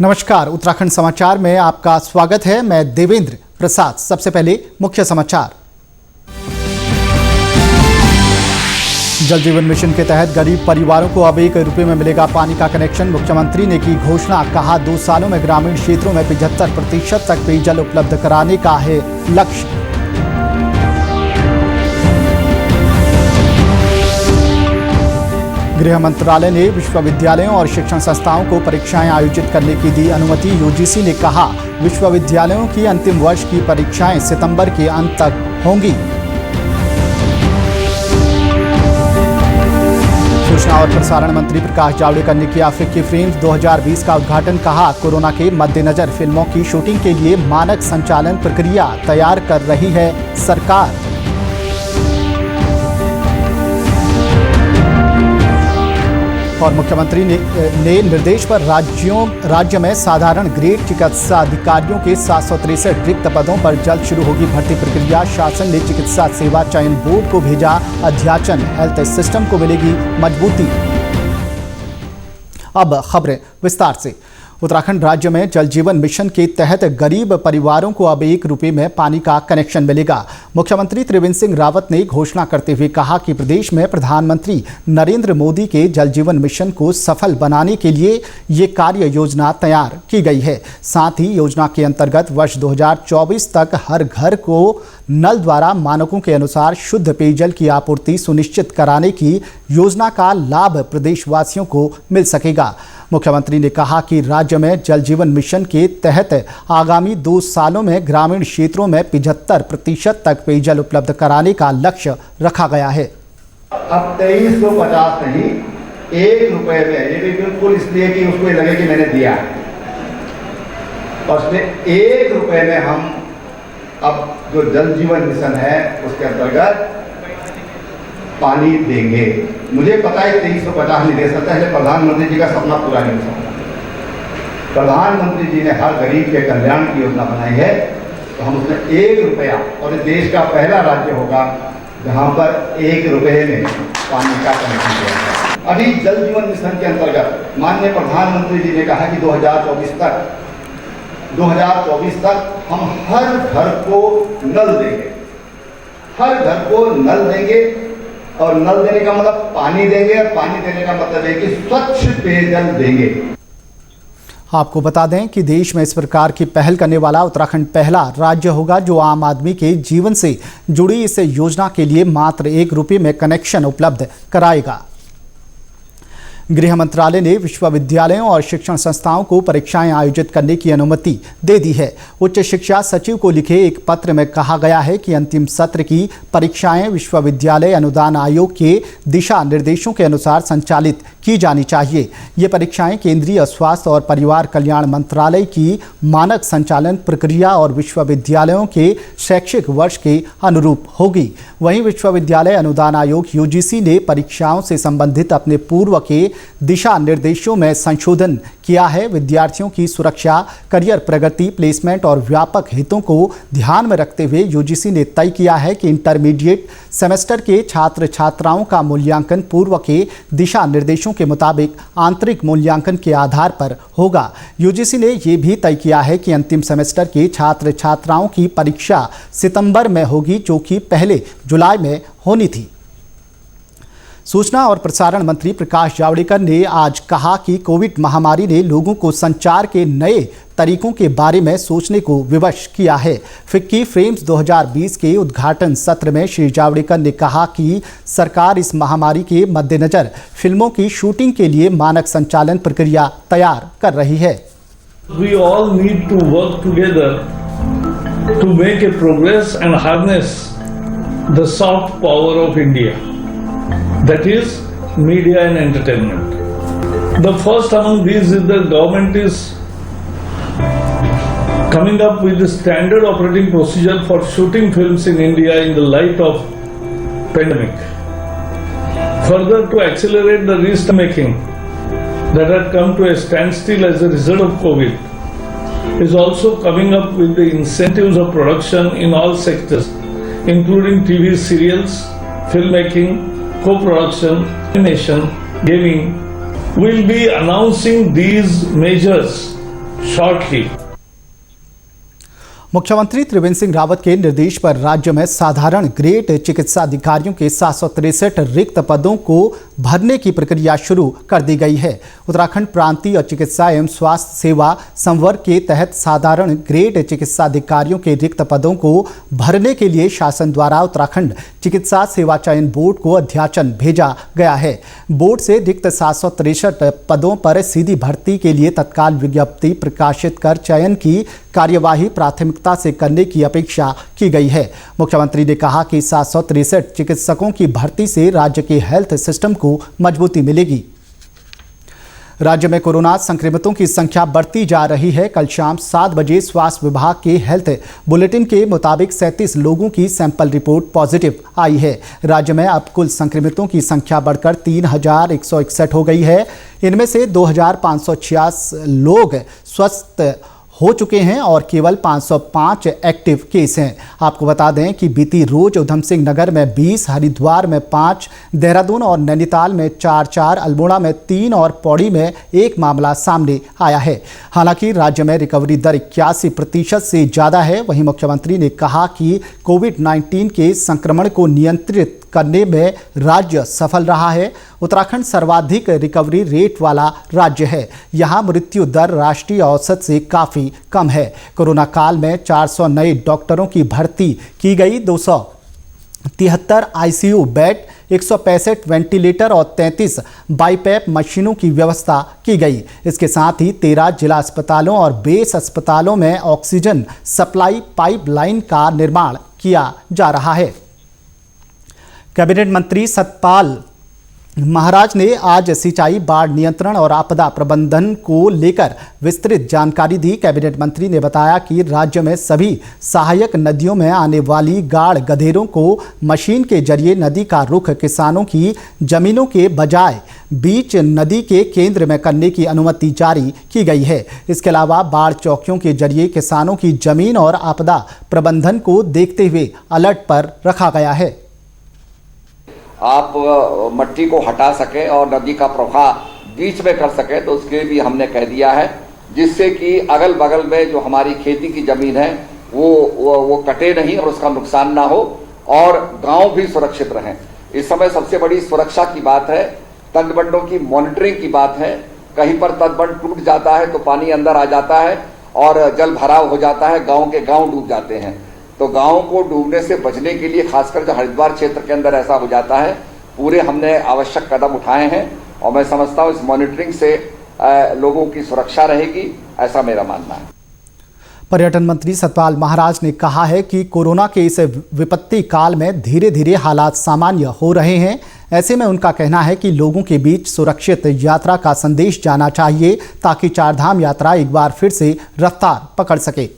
नमस्कार, उत्तराखंड समाचार में आपका स्वागत है। मैं देवेंद्र प्रसाद। सबसे पहले मुख्य समाचार। जल जीवन मिशन के तहत गरीब परिवारों को अब 1 रुपये में मिलेगा पानी का कनेक्शन। मुख्यमंत्री ने की घोषणा, कहा 2 सालों में ग्रामीण क्षेत्रों में 75% तक पेयजल उपलब्ध कराने का है लक्ष्य। गृह मंत्रालय ने विश्वविद्यालयों और शिक्षण संस्थाओं को परीक्षाएं आयोजित करने की दी अनुमति। यूजीसी ने कहा, विश्वविद्यालयों की अंतिम वर्ष की परीक्षाएं सितंबर के अंत तक होंगी। सूचना और प्रसारण मंत्री प्रकाश जावड़ेकर ने किया अफ्रीकी फिल्म्स 2020 का उद्घाटन। कहा, कोरोना के मद्देनजर फिल्मों की शूटिंग के लिए मानक संचालन प्रक्रिया तैयार कर रही है सरकार। और मुख्यमंत्री ने निर्देश पर राज्य में साधारण ग्रेड चिकित्सा अधिकारियों के 763 रिक्त पदों पर जल्द शुरू होगी भर्ती प्रक्रिया। शासन ने चिकित्सा सेवा चयन बोर्ड को भेजा अध्याचन। हेल्थ सिस्टम को मिलेगी मजबूती। अब खबरें विस्तार से। उत्तराखंड राज्य में जल जीवन मिशन के तहत गरीब परिवारों को अब 1 रुपये में पानी का कनेक्शन मिलेगा। मुख्यमंत्री त्रिवेंद्र सिंह रावत ने घोषणा करते हुए कहा कि प्रदेश में प्रधानमंत्री नरेंद्र मोदी के जल जीवन मिशन को सफल बनाने के लिए ये कार्य योजना तैयार की गई है। साथ ही योजना के अंतर्गत वर्ष 2024 तक हर घर को नल द्वारा मानकों के अनुसार शुद्ध पेयजल की आपूर्ति सुनिश्चित कराने की योजना का लाभ प्रदेशवासियों को मिल सकेगा। मुख्यमंत्री ने कहा कि राज्य में जल जीवन मिशन के तहत आगामी 2 सालों में ग्रामीण क्षेत्रों में 75% तक पेयजल उपलब्ध कराने का लक्ष्य रखा गया है। अब 2350 नहीं, 1 रुपए में, ये भी बिल्कुल इसलिए कि उसको लगे कि मैंने दिया, और उसमें 1 रुपए में हम अब जो जल जीवन मिशन है उसके अंतर्गत पानी देंगे। मुझे पता है 2350 नहीं दे सकता है, प्रधानमंत्री जी का सपना पूरा नहीं हो सकता। प्रधानमंत्री जी ने हर गरीब के कल्याण की योजना बनाई है, तो हम उसमें 1 रुपया, और देश का पहला राज्य होगा जहां पर 1 रुपये में पानी का कनेक्शन दिया जाएगा। अभी जल जीवन मिशन के अंतर्गत माननीय प्रधानमंत्री जी ने कहा कि 2024 तक हम हर घर को नल देंगे, हर घर को नल देंगे। और नल देने का मतलब पानी देंगे, और पानी देने का मतलब है कि स्वच्छ पेयजल देंगे। आपको बता दें कि देश में इस प्रकार की पहल करने वाला उत्तराखंड पहला राज्य होगा जो आम आदमी के जीवन से जुड़ी इस योजना के लिए मात्र 1 रुपये में कनेक्शन उपलब्ध कराएगा। गृह मंत्रालय ने विश्वविद्यालयों और शिक्षण संस्थाओं को परीक्षाएं आयोजित करने की अनुमति दे दी है। उच्च शिक्षा सचिव को लिखे एक पत्र में कहा गया है कि अंतिम सत्र की परीक्षाएं विश्वविद्यालय अनुदान आयोग के दिशा निर्देशों के अनुसार संचालित की जानी चाहिए। ये परीक्षाएं केंद्रीय स्वास्थ्य और परिवार कल्याण मंत्रालय की मानक संचालन प्रक्रिया और विश्वविद्यालयों के शैक्षिक वर्ष के अनुरूप होगी। वहीं विश्वविद्यालय अनुदान आयोग यूजीसी ने परीक्षाओं से संबंधित अपने पूर्व के दिशा निर्देशों में संशोधन किया है। विद्यार्थियों की सुरक्षा, करियर प्रगति, प्लेसमेंट और व्यापक हितों को ध्यान में रखते हुए यूजीसी ने तय किया है कि इंटरमीडिएट सेमेस्टर के छात्र छात्राओं का मूल्यांकन पूर्व के दिशा निर्देशों के मुताबिक आंतरिक मूल्यांकन के आधार पर होगा। यूजीसी ने यह भी तय किया है कि अंतिम सेमेस्टर के छात्र छात्राओं की परीक्षा सितंबर में होगी, जो कि पहले जुलाई में होनी थी। सूचना और प्रसारण मंत्री प्रकाश जावड़ेकर ने आज कहा कि कोविड महामारी ने लोगों को संचार के नए तरीकों के बारे में सोचने को विवश किया है। फिक्की फ्रेम्स 2020 के उद्घाटन सत्र में श्री जावड़ेकर ने कहा कि सरकार इस महामारी के मद्देनजर फिल्मों की शूटिंग के लिए मानक संचालन प्रक्रिया तैयार कर रही है। We all need to work together to make a progress and harness the soft power of India. That is media and entertainment. The first among these is the government is coming up with the standard operating procedure for shooting films in India in the light of pandemic. Further, to accelerate the risk making that had come to a standstill as a result of COVID, is also coming up with the incentives of production in all sectors, including TV serials, filmmaking, co-production, animation, gaming. We'll be announcing these measures shortly. मुख्यमंत्री त्रिवेंद्र सिंह रावत के निर्देश पर राज्य में साधारण grade चिकित्सा अधिकारियों के 763 रिक्त पदों को भरने की प्रक्रिया शुरू कर दी गई है। उत्तराखंड प्रांतीय चिकित्सा एवं स्वास्थ्य सेवा संवर्ग के तहत साधारण ग्रेड चिकित्सा अधिकारियों के रिक्त पदों को भरने के लिए शासन द्वारा उत्तराखंड चिकित्सा सेवा चयन बोर्ड को अध्याचन भेजा गया है। बोर्ड से रिक्त 763 पदों पर सीधी भर्ती के लिए तत्काल विज्ञप्ति प्रकाशित कर चयन की कार्यवाही प्राथमिकता से करने की अपेक्षा की गई है। मुख्यमंत्री ने कहा कि 763 चिकित्सकों की भर्ती से राज्य के हेल्थ सिस्टम को मजबूती मिलेगी। राज्य में कोरोना संक्रमितों की संख्या बढ़ती जा रही है। कल शाम 7 बजे स्वास्थ्य विभाग के हेल्थ बुलेटिन के मुताबिक 37 लोगों की सैंपल रिपोर्ट पॉजिटिव आई है। राज्य में अब कुल संक्रमितों की संख्या बढ़कर 3161 हो गई है। इनमें से 2586 लोग स्वस्थ हो चुके हैं और केवल 505 एक्टिव केस हैं। आपको बता दें कि बीती रोज उधम सिंह नगर में 20, हरिद्वार में 5, देहरादून और नैनीताल में 4, अल्मोड़ा में 3 और पौड़ी में 1 मामला सामने आया है। हालांकि राज्य में रिकवरी दर 81% से ज़्यादा है। वहीं मुख्यमंत्री ने कहा कि कोविड-19 के संक्रमण को नियंत्रित करने में राज्य सफल रहा है। उत्तराखंड सर्वाधिक रिकवरी रेट वाला राज्य है। यहाँ मृत्यु दर राष्ट्रीय औसत से काफ़ी कम है। कोरोना काल में 400 नए डॉक्टरों की भर्ती की गई। 273 आईसीयू बेड, 165 वेंटिलेटर और 33 बाईपैप मशीनों की व्यवस्था की गई। इसके साथ ही 13 जिला अस्पतालों और बेस अस्पतालों में ऑक्सीजन सप्लाई पाइपलाइन का निर्माण किया जा रहा है। कैबिनेट मंत्री सतपाल महाराज ने आज सिंचाई, बाढ़ नियंत्रण और आपदा प्रबंधन को लेकर विस्तृत जानकारी दी। कैबिनेट मंत्री ने बताया कि राज्य में सभी सहायक नदियों में आने वाली गाड़ गधेरों को मशीन के जरिए नदी का रुख किसानों की जमीनों के बजाय बीच नदी के केंद्र में करने की अनुमति जारी की गई है। इसके अलावा बाढ़ चौकियों के जरिए किसानों की जमीन और आपदा प्रबंधन को देखते हुए अलर्ट पर रखा गया है। आप मट्टी को हटा सकें और नदी का प्रवाह बीच में कर सकें, तो उसके लिए भी हमने कह दिया है, जिससे कि अगल बगल में जो हमारी खेती की जमीन है वो कटे नहीं और उसका नुकसान ना हो और गांव भी सुरक्षित रहें। इस समय सबसे बड़ी सुरक्षा की बात है, तटबंधों की मॉनिटरिंग की बात है। कहीं पर तटबंध टूट जाता है तो पानी अंदर आ जाता है और जल भराव हो जाता है, गाँव के गाँव डूब जाते हैं। तो गाँव को डूबने से बचने के लिए खासकर जो हरिद्वार क्षेत्र के अंदर ऐसा हो जाता है, पूरे हमने आवश्यक कदम उठाए हैं और मैं समझता हूँ इस मॉनिटरिंग से लोगों की सुरक्षा रहेगी, ऐसा मेरा मानना है। पर्यटन मंत्री सतपाल महाराज ने कहा है कि कोरोना के इस विपत्ति काल में धीरे धीरे हालात सामान्य हो रहे हैं। ऐसे में उनका कहना है कि लोगों के बीच सुरक्षित यात्रा का संदेश जाना चाहिए ताकि चारधाम यात्रा एक बार फिर से रफ्तार पकड़ सके।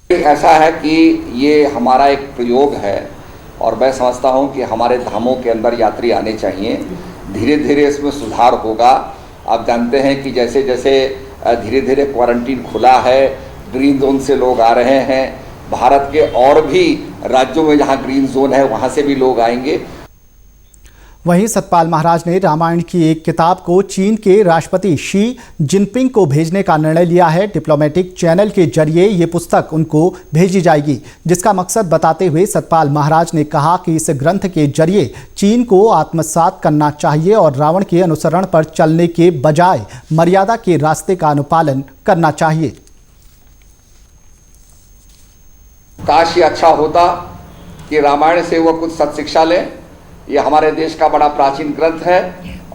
ऐसा है कि ये हमारा एक प्रयोग है और मैं समझता हूँ कि हमारे धामों के अंदर यात्री आने चाहिए। धीरे धीरे इसमें सुधार होगा। आप जानते हैं कि जैसे जैसे धीरे धीरे क्वारंटीन खुला है, ग्रीन जोन से लोग आ रहे हैं। भारत के और भी राज्यों में जहाँ ग्रीन जोन है वहाँ से भी लोग आएंगे। वहीं सतपाल महाराज ने रामायण की एक किताब को चीन के राष्ट्रपति शी जिनपिंग को भेजने का निर्णय लिया है। डिप्लोमेटिक चैनल के जरिए ये पुस्तक उनको भेजी जाएगी, जिसका मकसद बताते हुए सतपाल महाराज ने कहा कि इस ग्रंथ के जरिए चीन को आत्मसात करना चाहिए और रावण के अनुसरण पर चलने के बजाय मर्यादा के रास्ते का अनुपालन करना चाहिए। काश ये अच्छा होता कि रामायण से वो कुछ सत्शिक्षा लें। ये हमारे देश का बड़ा प्राचीन ग्रंथ है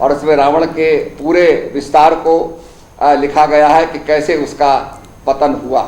और इसमें रावण के पूरे विस्तार को लिखा गया है कि कैसे उसका पतन हुआ।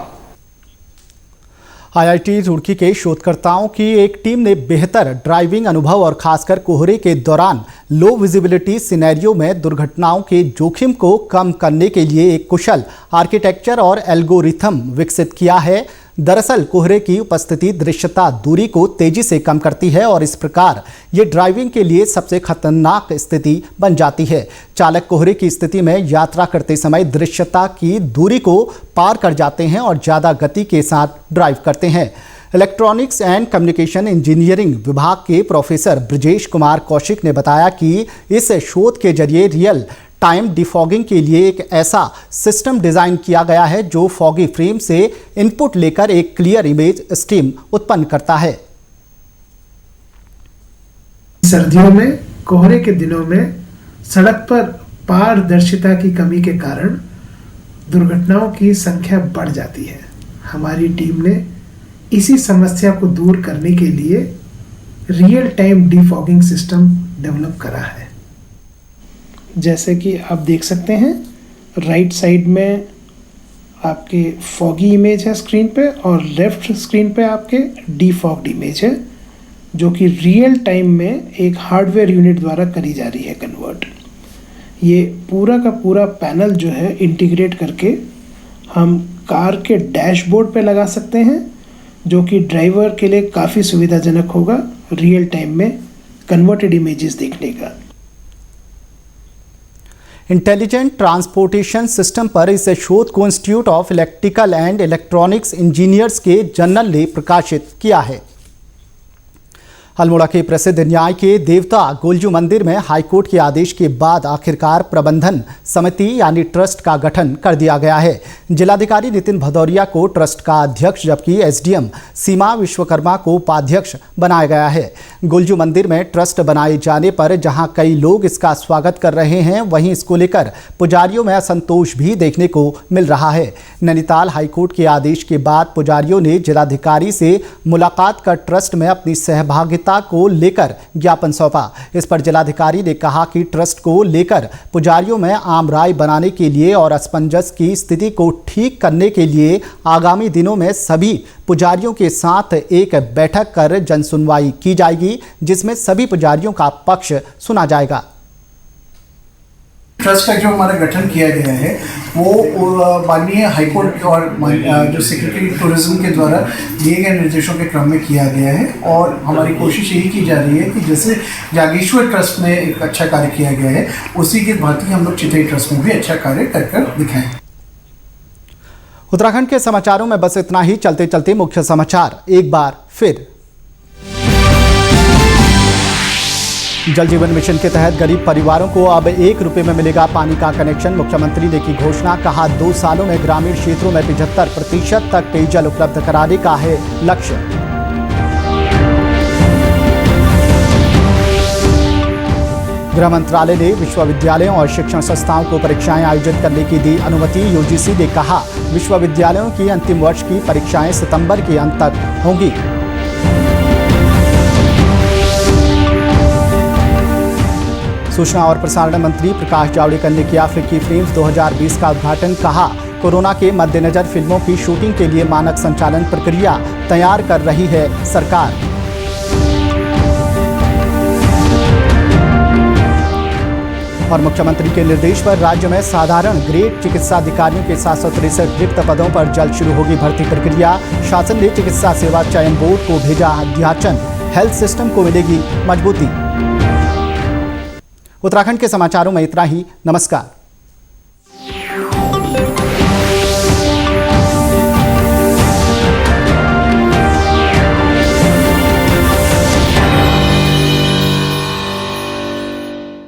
आईआईटी रुड़की के शोधकर्ताओं की एक टीम ने बेहतर ड्राइविंग अनुभव और खासकर कोहरे के दौरान लो विजिबिलिटी सिनेरियो में दुर्घटनाओं के जोखिम को कम करने के लिए एक कुशल आर्किटेक्चर और एल्गोरिथम विकसित किया है। दरअसल कोहरे की उपस्थिति दृश्यता दूरी को तेजी से कम करती है और इस प्रकार ये ड्राइविंग के लिए सबसे खतरनाक स्थिति बन जाती है। चालक कोहरे की स्थिति में यात्रा करते समय दृश्यता की दूरी को पार कर जाते हैं और ज़्यादा गति के साथ ड्राइव करते हैं। इलेक्ट्रॉनिक्स एंड कम्युनिकेशन इंजीनियरिंग विभाग के प्रोफेसर ब्रजेश कुमार कौशिक ने बताया कि इस शोध के जरिए रियल टाइम डिफॉगिंग के लिए एक ऐसा सिस्टम डिजाइन किया गया है जो फॉगी फ्रेम से इनपुट लेकर एक क्लियर इमेज स्ट्रीम उत्पन्न करता है। सर्दियों में कोहरे के दिनों में सड़क पर पारदर्शिता की कमी के कारण दुर्घटनाओं की संख्या बढ़ जाती है। हमारी टीम ने इसी समस्या को दूर करने के लिए real time defogging system develop करा है। जैसे कि आप देख सकते हैं, राइट साइड में आपके फॉगी इमेज है स्क्रीन पे और लेफ्ट स्क्रीन पे आपके डिफॉग्ड इमेज है, जो कि रियल टाइम में एक हार्डवेयर यूनिट द्वारा करी जा रही है कन्वर्ट। ये पूरा का पूरा पैनल जो है इंटीग्रेट करके हम कार के डैशबोर्ड पे लगा सकते हैं, जो कि ड्राइवर के लिए काफ़ी सुविधाजनक होगा रियल टाइम में कन्वर्टेड इमेजेस देखने का। इंटेलिजेंट ट्रांसपोर्टेशन सिस्टम पर इस शोध को institute of electrical and electronics engineers के जर्नल ने प्रकाशित किया है। अल्मोड़ा के प्रसिद्ध न्याय के देवता गोलजू मंदिर में हाईकोर्ट के आदेश के बाद आखिरकार प्रबंधन समिति यानी ट्रस्ट का गठन कर दिया गया है। जिलाधिकारी नितिन भदौरिया को ट्रस्ट का अध्यक्ष जबकि एसडीएम सीमा विश्वकर्मा को उपाध्यक्ष बनाया गया है। गोलजू मंदिर में ट्रस्ट बनाए जाने पर जहां कई लोग इसका स्वागत कर रहे हैं, वहीं इसको लेकर पुजारियों में असंतोष भी देखने को मिल रहा है। नैनीताल हाईकोर्ट के आदेश के बाद पुजारियों ने जिलाधिकारी से मुलाकात कर ट्रस्ट में अपनी सहभागिता को लेकर ज्ञापन सौंपा। इस पर जिलाधिकारी ने कहा कि ट्रस्ट को लेकर पुजारियों में आम राय बनाने के लिए और असमंजस की स्थिति को ठीक करने के लिए आगामी दिनों में सभी पुजारियों के साथ एक बैठक कर जनसुनवाई की जाएगी, जिसमें सभी पुजारियों का पक्ष सुना जाएगा। ट्रस्ट का जो हमारा गठन किया गया है वो माननीय हाईकोर्ट और जो सेक्रेटरी टूरिज्म के द्वारा दिए गए निर्देशों के क्रम में किया गया है और हमारी कोशिश यही की जा रही है कि जैसे जागेश्वर ट्रस्ट में एक अच्छा कार्य किया गया है, उसी के भांति हम लोग चितई ट्रस्ट में भी अच्छा कार्य कर दिखाएं। उत्तराखंड के समाचारों में बस इतना ही। चलते चलते मुख्य समाचार एक बार फिर। जल जीवन मिशन के तहत गरीब परिवारों को अब 1 रुपये में मिलेगा पानी का कनेक्शन। मुख्यमंत्री ने की घोषणा, कहा 2 सालों में ग्रामीण क्षेत्रों में 75% तक पेयजल उपलब्ध कराने का है लक्ष्य। गृह मंत्रालय ने विश्वविद्यालयों और शिक्षण संस्थाओं को परीक्षाएं आयोजित करने की दी अनुमति। यूजीसी ने कहा विश्वविद्यालयों की अंतिम वर्ष की परीक्षाएं सितंबर के अंत तक होंगी। सूचना और प्रसारण मंत्री प्रकाश जावड़ेकर ने किया अफ्रीकी फिल्म्स 2020 का उद्घाटन। कहा कोरोना के मद्देनजर फिल्मों की शूटिंग के लिए मानक संचालन प्रक्रिया तैयार कर रही है सरकार। और मुख्यमंत्री के निर्देश पर राज्य में साधारण ग्रेड चिकित्सा अधिकारियों के 763 रिक्त पदों पर जल्द शुरू होगी भर्ती प्रक्रिया। शासन ने चिकित्सा सेवा चयन बोर्ड को भेजा अध्याचन, हेल्थ सिस्टम को मिलेगी मजबूती। उत्तराखंड के समाचारों में इतना ही। नमस्कार।